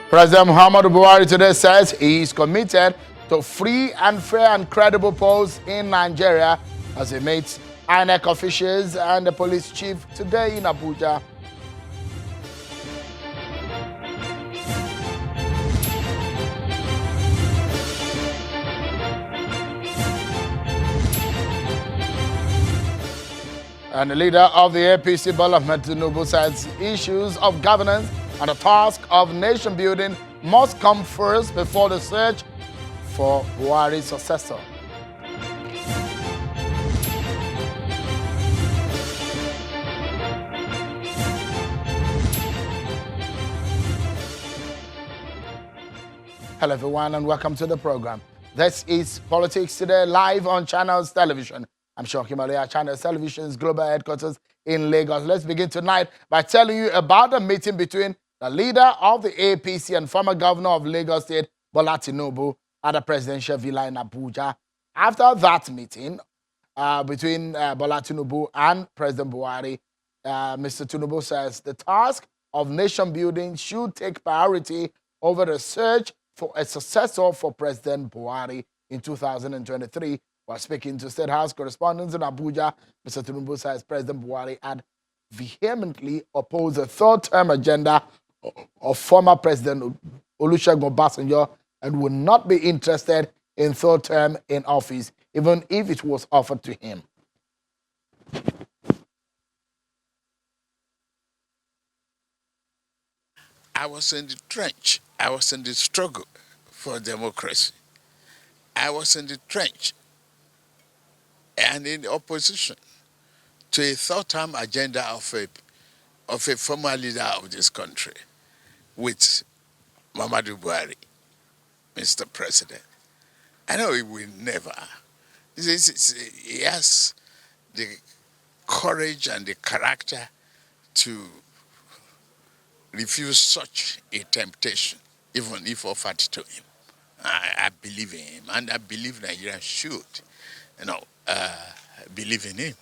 President Muhammadu Buhari today says he is committed to free and fair and credible polls in Nigeria as he meets INEC officials and the police chief today in Abuja. And the leader of the APC, Tinubu, says issues of governance and the task of nation building must come first before the search for Buhari's successor. Hello everyone and welcome to the program. This is Politics Today live on Channels Television. I'm Shoki Malaya, Channels Television's global headquarters in Lagos. Let's begin tonight by telling you about a meeting between the leader of the APC and former governor of Lagos State, Bola Tinubu, at the presidential villa in Abuja. After that meeting between Bola Tinubu and President Buhari, Mr. Tinubu says the task of nation building should take priority over the search for a successor for President Buhari in 2023. While speaking to State House correspondents in Abuja, Mr. Tinubu says President Buhari had vehemently opposed the third-term agenda of former President Olusegun Obasanjo and would not be interested in third term in office, even if it was offered to him. I was in the trench. I was in the struggle for democracy. I was in the trench and in opposition to a third-term agenda of a former leader of this country with Muhammadu Buhari, Mr. President. I know he will never. He has the courage and the character to refuse such a temptation, even if offered to him. I believe in him, and I believe Nigerians should, believe in him.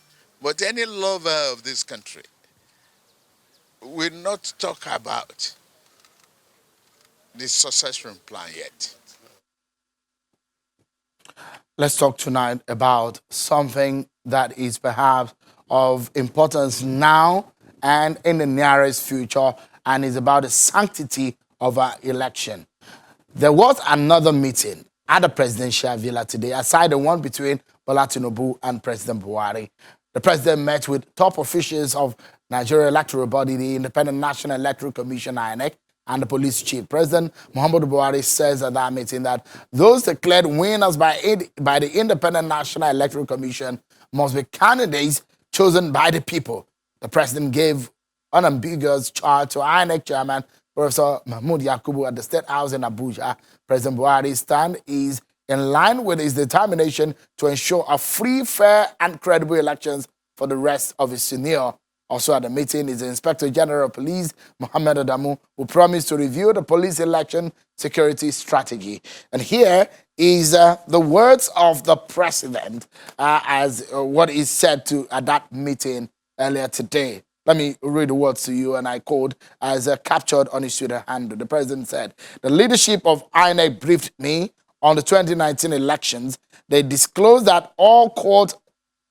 But any lover of this country will not talk about the succession plan yet. Let's talk tonight about something that is perhaps of importance now and in the nearest future, and is about the sanctity of our election. There was another meeting at the presidential villa today, aside the one between Bola Tinubu and President Buhari. The president met with top officials of Nigeria electoral body, the Independent National Electoral Commission, INEC, and the police chief. President Muhammadu Buhari says at that meeting that those declared winners by the Independent National Electoral Commission must be candidates chosen by the people. The president gave unambiguous charge to INEC chairman Professor Mahmood Yakubu at the State House in Abuja. President Buhari's stand is in line with his determination to ensure a free, fair, and credible elections for the rest of his tenure. Also at the meeting is the Inspector General of Police, Mohammed Adamu, who promised to review the police election security strategy. And here is the words of the president as what is said to at that meeting earlier today. Let me read the words to you, and I quote, as captured on his Twitter handle. The president said, "The leadership of INEC briefed me on the 2019 elections. They disclosed that all court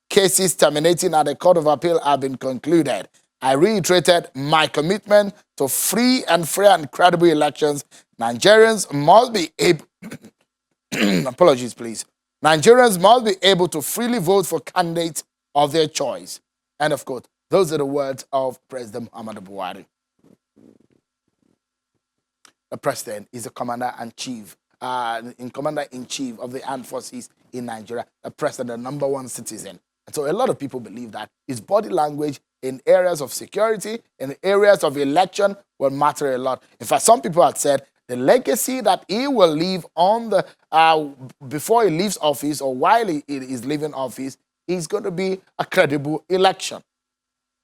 cases terminating at the Court of Appeal have been concluded. I reiterated my commitment to free and fair and credible elections. Nigerians must be able, apologies please, Nigerians must be able to freely vote for candidates of their choice." End of quote. Those are the words of President Muhammadu Buhari. The president is the commander-in-chief of the armed forces in Nigeria, the president, the number one citizen. And so a lot of people believe that his body language in areas of security, in areas of election, will matter a lot. In fact, some people have said the legacy that he will leave on the before he leaves office or while he is leaving office is going to be a credible election.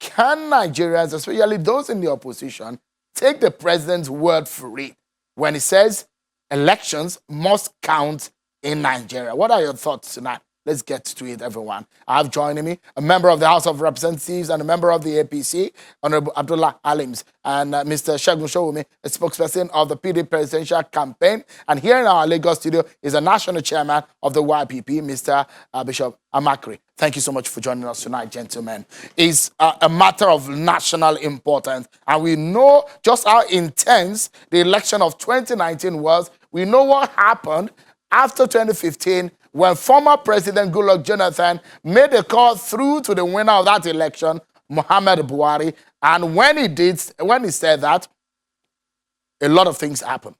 Can Nigerians, especially those in the opposition, take the president's word for it when he says elections must count in Nigeria? What are your thoughts tonight? Let's get to it, everyone. I have joining me a member of the House of Representatives and a member of the APC, Honorable Abdullah Alims, and Mr. Segun Showumi, a spokesperson of the PDP presidential campaign. And here in our Lagos studio is the national chairman of the YPP, Mr. Bishop Amakri. Thank you so much for joining us tonight, gentlemen. It's a matter of national importance, and we know just how intense the election of 2019 was. We know what happened after 2015 when former President Goodluck Jonathan made a call through to the winner of that election, Muhammad Buhari. And when he said that, a lot of things happened.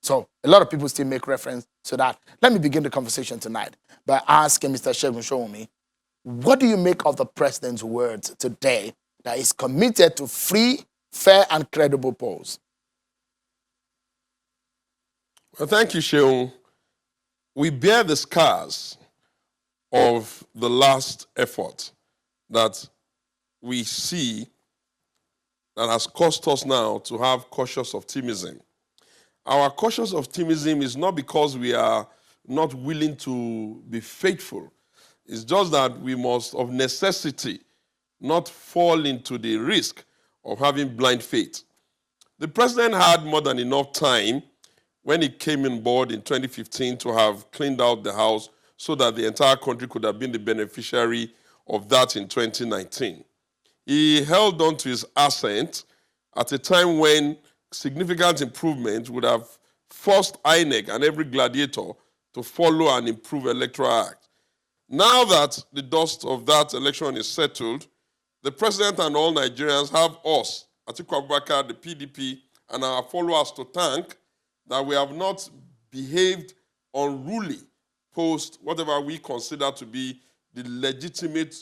So a lot of people still make reference to that. Let me begin the conversation tonight by asking Mr. Segun Showumi, what do you make of the president's words today that is committed to free, fair, and credible polls? Well, thank you, Sheung. We bear the scars of the last effort that we see that has cost us now to have cautious optimism. Our cautious optimism is not because we are not willing to be faithful. It's just that we must, of necessity, not fall into the risk of having blind faith. The president had more than enough time when he came on board in 2015 to have cleaned out the house so that the entire country could have been the beneficiary of that in 2019. He held on to his assent at a time when significant improvement would have forced INEC and every gladiator to follow and improve Electoral Act. Now that the dust of that election is settled, the president and all Nigerians have us, Atiku Abubakar, the PDP, and our followers to thank that we have not behaved unruly post whatever we consider to be the legitimate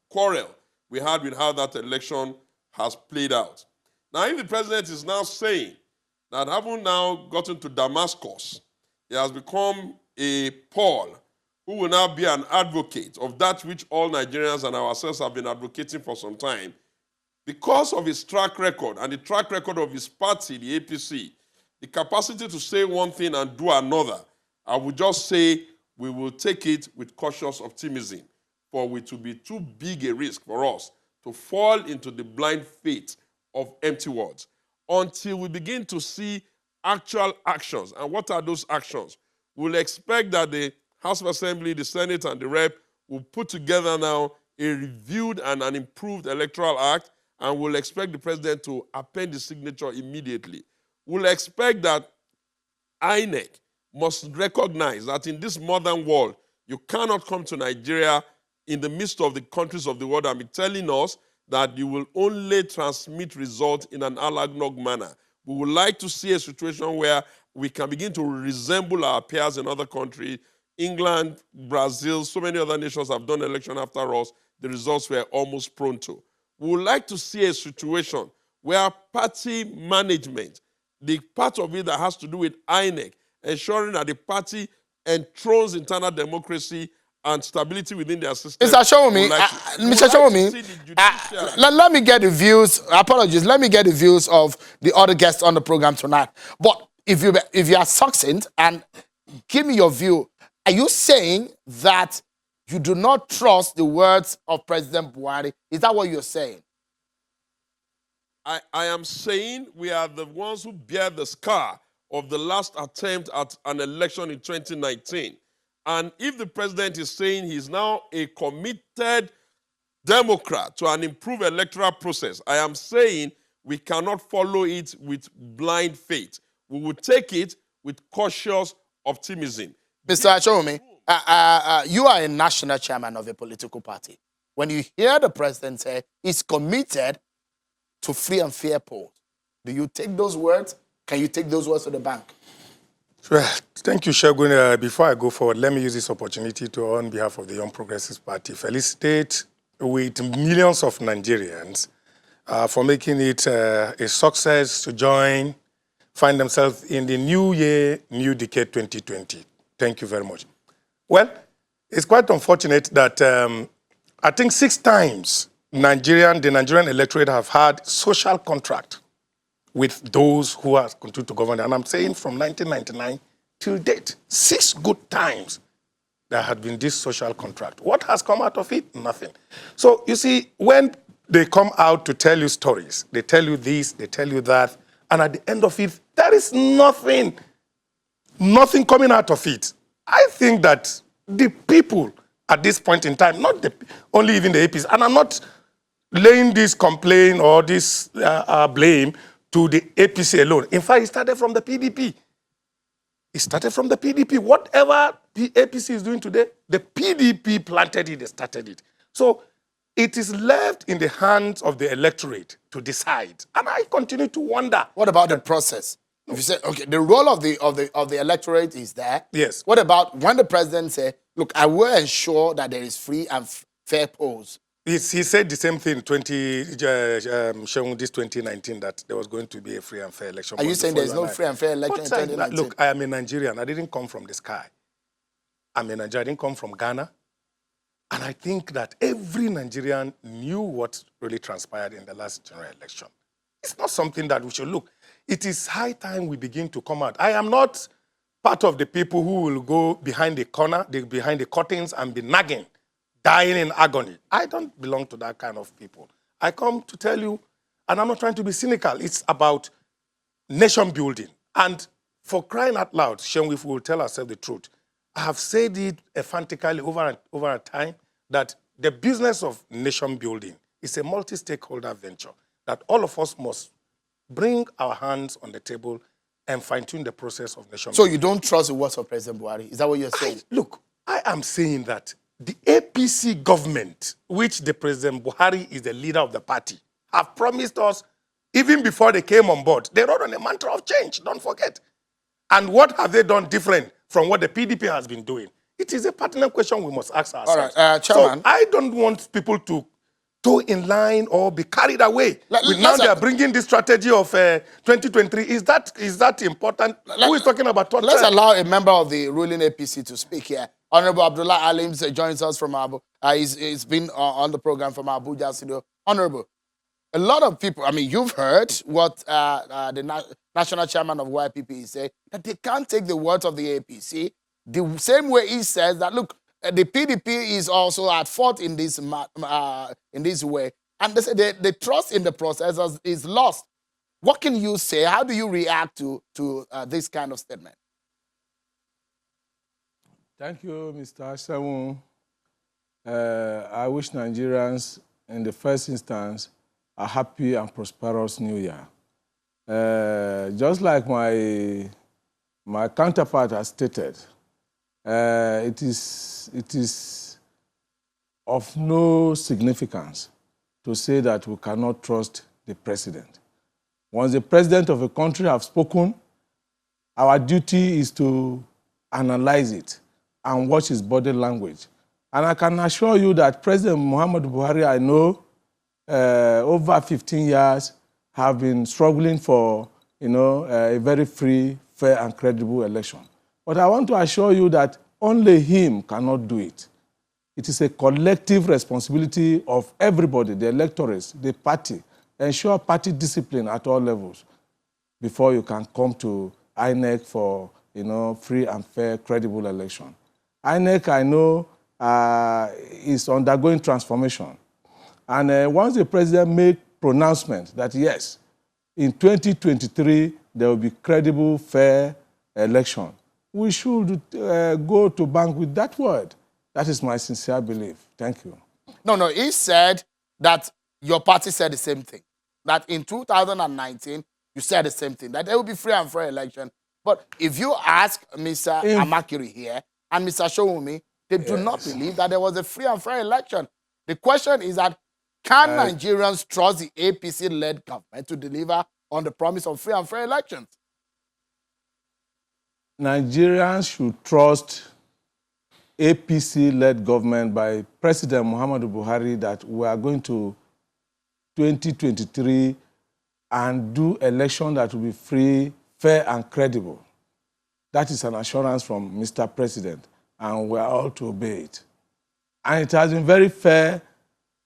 quarrel we had with how that election has played out. Now, if the president is now saying that having now gotten to Damascus, he has become a Paul who will now be an advocate of that which all Nigerians and ourselves have been advocating for some time, because of his track record and the track record of his party, the APC, the capacity to say one thing and do another, I would just say we will take it with cautious optimism, for it will be too big a risk for us to fall into the blind faith of empty words until we begin to see actual actions. And what are those actions? We'll expect that the House of Assembly, the Senate, and the Rep will put together now a reviewed and an improved Electoral Act, and we'll expect the president to append the signature immediately. We'll expect that INEC must recognize that in this modern world, you cannot come to Nigeria in the midst of the countries of the world and be telling us that you will only transmit results in an analog manner. We would like to see a situation where we can begin to resemble our peers in other countries. England, Brazil, so many other nations have done election after us. The results were almost pronto. We would like to see a situation where party management, the part of it that has to do with INEC, ensuring that the party enthrones internal democracy and stability within their system. Mr. Showumi, let me get the views. Apologies. Let me get the views of the other guests on the program tonight. But if you are succinct and give me your view, are you saying that you do not trust the words of President Buhari? Is that what you're saying? I am saying we are the ones who bear the scar of the last attempt at an election in 2019. And if the president is saying he's now a committed Democrat to an improved electoral process, I am saying we cannot follow it with blind faith. We will take it with cautious optimism. Mr. Achomi, you are a national chairman of a political party. When you hear the president say he's committed to free and fair polls, do you take those words? Can you take those words to the bank? Sure. Thank you, Segun. Before I go forward, let me use this opportunity to, on behalf of the Young Progressives Party, felicitate with millions of Nigerians for making it a success to find themselves in the new year, new decade 2020. Thank you very much. Well, it's quite unfortunate that I think 6 times the Nigerian electorate have had social contract with those who are continued to govern. And I'm saying from 1999 till date, 6 good times there had been this social contract. What has come out of it? Nothing. So you see, when they come out to tell you stories, they tell you this, they tell you that, and at the end of it, there is nothing coming out of it. I think that the people at this point in time, not only even the APs, and I'm not laying this complaint or this blame to the APC alone. In fact, it started from the PDP. It started from the PDP. Whatever the APC is doing today, the PDP planted it, they started it. So it is left in the hands of the electorate to decide. And I continue to wonder. What about the process? If you say, okay, the role of the electorate is there. Yes. What about when the president say, look, I will ensure that there is free and fair polls? He said the same thing showing this 2019 that there was going to be a free and fair election. Are you saying there's no free and fair election in 2019? Look, I am a Nigerian. I didn't come from the sky. I'm a Nigerian. I didn't come from Ghana. And I think that every Nigerian knew what really transpired in the last general election. It's not something that we should look. It is high time we begin to come out. I am not part of the people who will go behind the corner, behind the curtains and be nagging, dying in agony. I don't belong to that kind of people. I come to tell you, and I'm not trying to be cynical, it's about nation building. And for crying out loud, Sean, if we will tell ourselves the truth, I have said it emphatically over a time that the business of nation building is a multi-stakeholder venture, that all of us must bring our hands on the table and fine-tune the process of nation building. So you don't trust the words of President Buhari? Is that what you're saying? Look, I am saying that the APC government, which the President Buhari is the leader of the party, have promised us, even before they came on board, they wrote on a mantra of change, don't forget. And what have they done different from what the PDP has been doing? It is a pertinent question we must ask ourselves. All right, Chairman. So I don't want people to toe in line or be carried away. Now they are bringing this strategy of 2023. Is that important? Who is talking about? Let's allow a member of the ruling APC to speak here. Honorable Abdullah Alims joins us from Abu. He's been on the program from Abuja studio. Honorable, a lot of people, I mean, you've heard what the national chairman of YPP said, that they can't take the words of the APC the same way he says that, look, the PDP is also at fault in this way. And they say the trust in the process is lost. What can you say? How do you react to this kind of statement? Thank you, Mr. Ashawun. I wish Nigerians, in the first instance, a happy and prosperous new year. Just like my counterpart has stated, it is of no significance to say that we cannot trust the president. Once the president of a country has spoken, our duty is to analyze it and watch his body language. And I can assure you that President Muhammadu Buhari, I know, over 15 years, have been struggling for, a very free, fair, and credible election. But I want to assure you that only him cannot do it. It is a collective responsibility of everybody, the electorates, the party, ensure party discipline at all levels before you can come to INEC for, free and fair, credible election. INEC, I know, is undergoing transformation. And once the president made pronouncement that, yes, in 2023, there will be credible, fair election, we should go to bank with that word. That is my sincere belief. Thank you. No, he said that your party said the same thing. That in 2019, you said the same thing, that there will be free and fair election. But if you ask Mr. Amakiri here and Mr. Showumi, they do not believe that there was a free and fair election. The question is that, can Nigerians trust the APC-led government to deliver on the promise of free and fair elections? Nigerians should trust APC-led government by President Muhammadu Buhari that we are going to 2023 and do election that will be free, fair, and credible. That is an assurance from Mr. President, and we are all to obey it. And it has been very fair,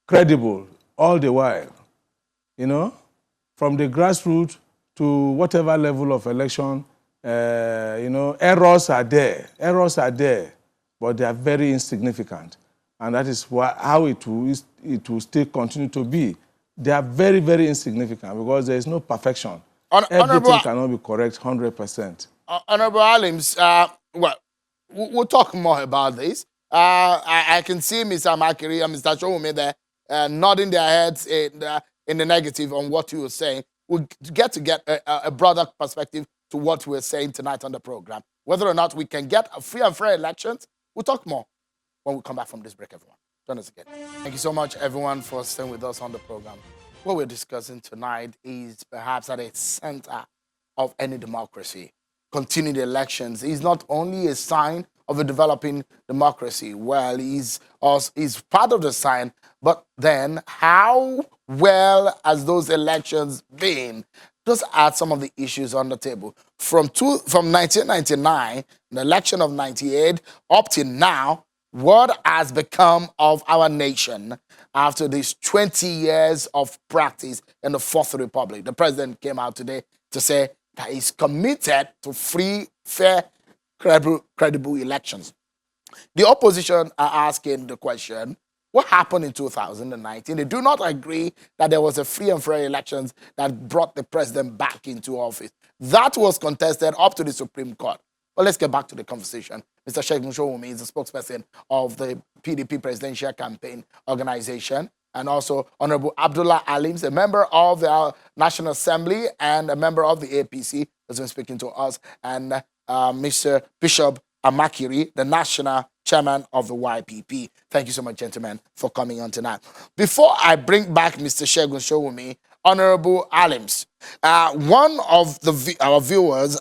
credible all the while. From the grassroots to whatever level of election, errors are there. Errors are there. but they are very insignificant. And that is how it will still continue to be. They are very, very insignificant because there is no perfection. Everything cannot be correct 100%. Honorable Alims, well, we'll talk more about this. I can see Mr. Makiri and Mr. Showumi there nodding their heads in the negative on what you were saying. We'll get a broader perspective to what we're saying tonight on the program. Whether or not we can get a free and fair elections, we'll talk more when we come back from this break, everyone. Join us again. Thank you so much, everyone, for staying with us on the program. What we're discussing tonight is perhaps at the center of any democracy. Continued elections is not only a sign of a developing democracy. Well, is part of the sign, but then how well has those elections been? Just add some of the issues on the table. From 1999, the election of 98, up to now, what has become of our nation after these 20 years of practice in the Fourth Republic? The president came out today to say that he's committed to free, fair, credible elections. The opposition are asking the question, what happened in 2019? They do not agree that there was a free and fair elections that brought the president back into office. That was contested up to the Supreme Court. But let's get back to the conversation. Mr. Shegun Showumi is the spokesperson of the PDP Presidential Campaign Organization, and also Honorable Abdullah Alims, a member of the National Assembly and a member of the APC, has been speaking to us, and Mr. Bishop Amakiri, the National Chairman of the YPP. Thank you so much, gentlemen, for coming on tonight. Before I bring back Mr. Shegun Showumi, Honorable Alims, one of our viewers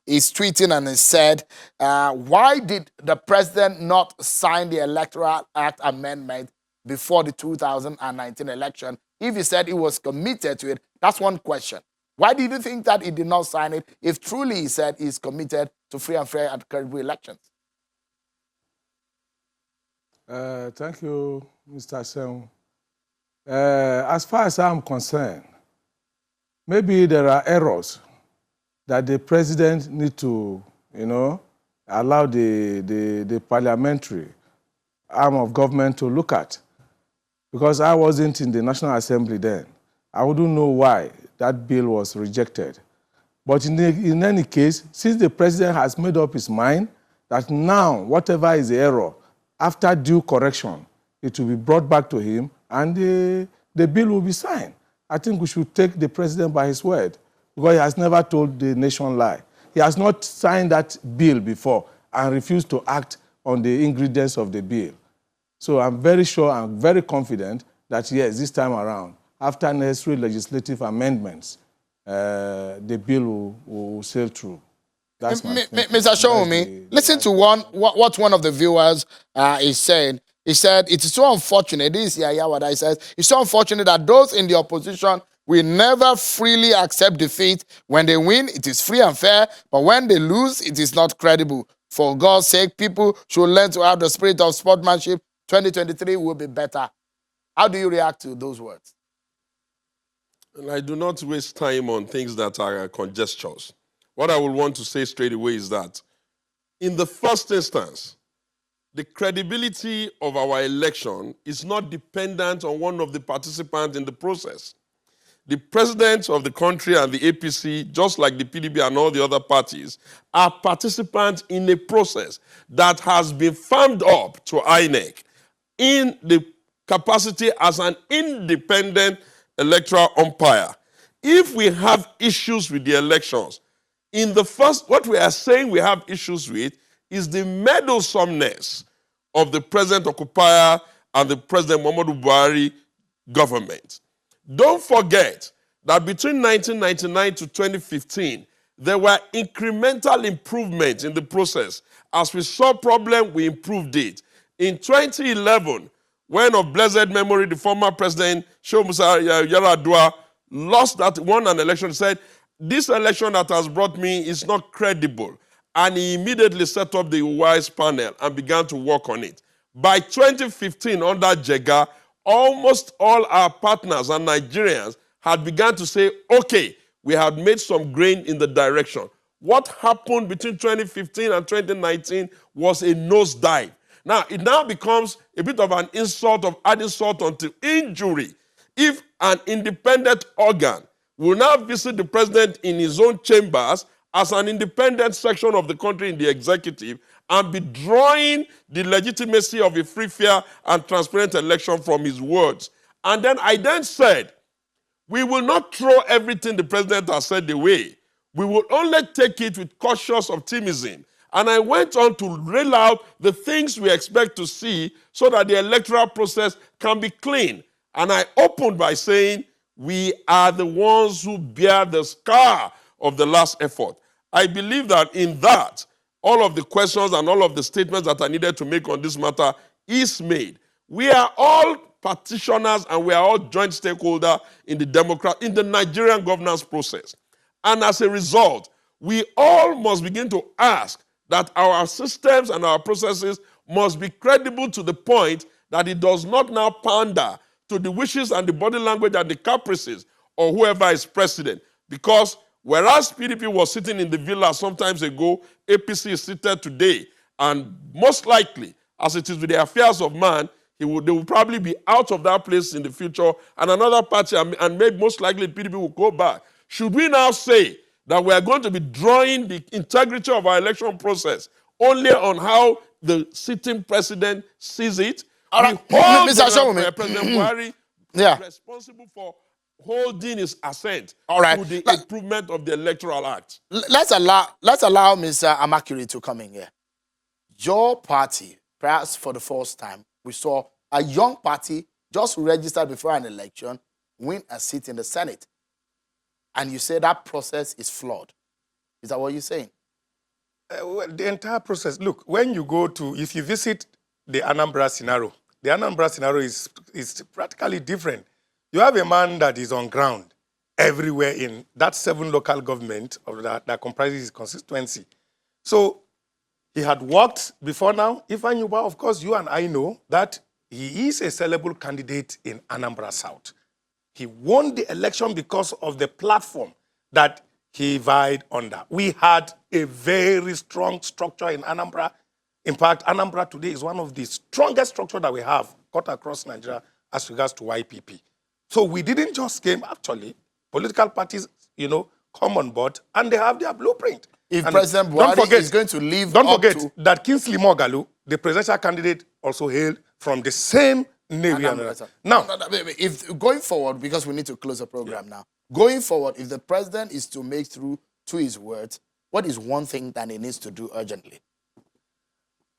is tweeting and he said, why did the president not sign the Electoral Act amendment before the 2019 election? If he said he was committed to it, that's one question. Why did you think that he did not sign it if truly he said he's committed to free and fair and credible elections? Thank you, Mr. Seun. As far as I'm concerned, maybe there are errors that the president need to, allow the parliamentary arm of government to look at. Because I wasn't in the National Assembly then. I wouldn't know why that bill was rejected. But in any case, since the president has made up his mind that now, whatever is the error, after due correction, it will be brought back to him and the bill will be signed. I think we should take the president by his word because he has never told the nation lie. He has not signed that bill before and refused to act on the ingredients of the bill. So I'm very sure, I'm very confident that yes, this time around, after necessary legislative amendments, the bill will sail through. That's my Mr. Showumi, listen to what one of the viewers is saying. He said, it is so unfortunate, this is Yaya what I said, it's so unfortunate that those in the opposition will never freely accept defeat. When they win, it is free and fair, but when they lose, it is not credible. For God's sake, people should learn to have the spirit of sportsmanship. 2023 will be better. How do you react to those words? And I do not waste time on things that are conjectures. What I would want to say straight away is that, in the first instance, the credibility of our election is not dependent on one of the participants in the process. The president of the country and the APC, just like the PDP and all the other parties, are participants in a process that has been farmed up to INEC in the capacity as an independent electoral umpire. If we have issues with the elections, what we are saying we have issues with is the meddlesomeness of the present occupier and the President Muhammadu Buhari government. Don't forget that between 1999 to 2015, there were incremental improvements in the process. As we saw problem, we improved it. In 2011, when of blessed memory, the former president, Shehu Musa Yar'Adua, won an election, said, this election that has brought me is not credible. And he immediately set up the WISE panel and began to work on it. By 2015, under Jega, almost all our partners and Nigerians had begun to say, okay, we have made some gain in the direction. what happened between 2015 and 2019 was a nosedive. Now, it now becomes a bit of an insult of adding salt onto injury. If an independent organ will now visit the president in his own chambers as an independent section of the country in the executive and be drawing the legitimacy of a free, fair, and transparent election from his words. And then I then said, we will not throw everything the president has said away. We will only take it with cautious optimism. And I went on to rail out the things we expect to see so that the electoral process can be clean. And I opened by saying, we are the ones who bear the scar of the last effort. I believe that in that, all of the questions and all of the statements that I needed to make on this matter is made. We are all petitioners and we are all joint stakeholders in the Nigerian governance process. And as a result, we all must begin to ask that our systems and our processes must be credible to the point that it does not now pander to the wishes and the body language and the caprices of whoever is president. Because whereas PDP was sitting in the villa some times ago, APC is seated today. And most likely, as it is with the affairs of man, they will probably be out of that place in the future, and another party, and maybe most likely PDP will go back. Should we now say that we are going to be drawing the integrity of our election process only on how the sitting president sees it? All right, we hold Mr. Showman. President Buhari responsible for holding his assent to the improvement of the Electoral Act. Let's allow Mr. Amakiri to come in here. Your party, perhaps for the first time, we saw a young party just registered before an election win a seat in the Senate. And you say that process is flawed. Is that what you're saying? Well, the entire process, look, when you go to, if you visit the Anambra scenario is practically different. You have a man that is on ground everywhere in that 7 local government that comprises his constituency. So he had worked before now. Ifeanyi, of course, you and I know that he is a sellable candidate in Anambra South. He won the election because of the platform that he vied under. We had a very strong structure in Anambra. In fact, Anambra today is one of the strongest structures that we have cut across Nigeria as regards to YPP. So we didn't just came, actually, political parties, come on board, and they have their blueprint. If President Buhari is going to leave Don't forget that Kingsley Moghalu, the presidential candidate, also hailed from the same Navy. Now, if going forward, because we need to close the program now, going forward, if the president is to make through to his words, what is one thing that he needs to do urgently?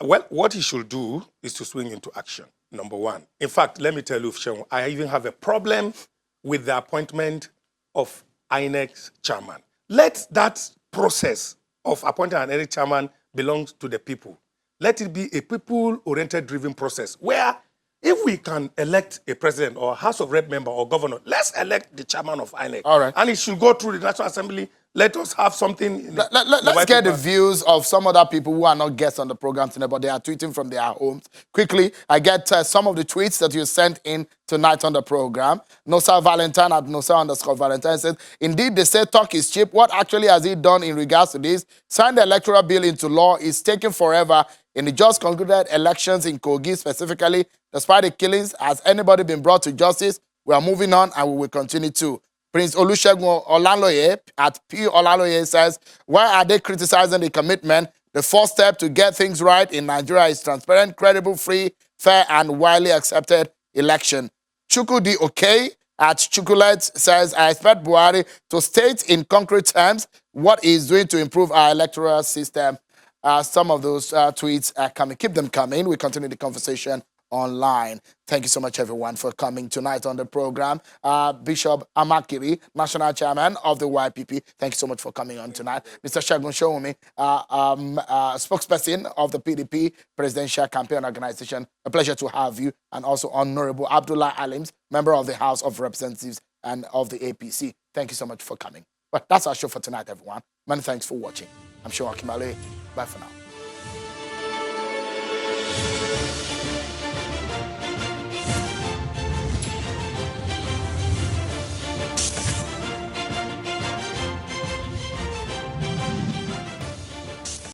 Well, what he should do is to swing into action, number one. In fact, let me tell you, Sheung, I even have a problem with the appointment of INEC's chairman. Let that process of appointing an INEC chairman belong to the people. Let it be a people-oriented driven process where if we can elect a president or House of Rep member or governor, let's elect the chairman of INEC. All right. And it should go through the National Assembly. Let us have something. Let's get the views of some other people who are not guests on the program today, but they are tweeting from their homes. Quickly, I get some of the tweets that you sent in tonight on the program. Nosa Valentine at Nosa_Valentine says, indeed, they say talk is cheap. What actually has he done in regards to this? Signed the electoral bill into law. It's taking forever. In the just concluded elections in Kogi specifically, despite the killings, has anybody been brought to justice? We are moving on and we will continue to. Prince Olusegun Olaloye at P. Olaloye says, why are they criticizing the commitment? The first step to get things right in Nigeria is transparent, credible, free, fair, and widely accepted election. Chukudi Okay at Chukulet says, I expect Buhari to state in concrete terms what he is doing to improve our electoral system. Some of those tweets are coming. Keep them coming. We continue the conversation online. Thank you so much, everyone, for coming tonight on the program. Bishop Amakiri, National Chairman of the YPP, thank you so much for coming on tonight. Mr. Segun Showumi, spokesperson of the PDP Presidential Campaign Organization, a pleasure to have you. And also Honorable Abdullah Alims, member of the House of Representatives and of the APC. Thank you so much for coming. But that's our show for tonight, everyone. Many thanks for watching. I'm Sean Akimale. Bye for now.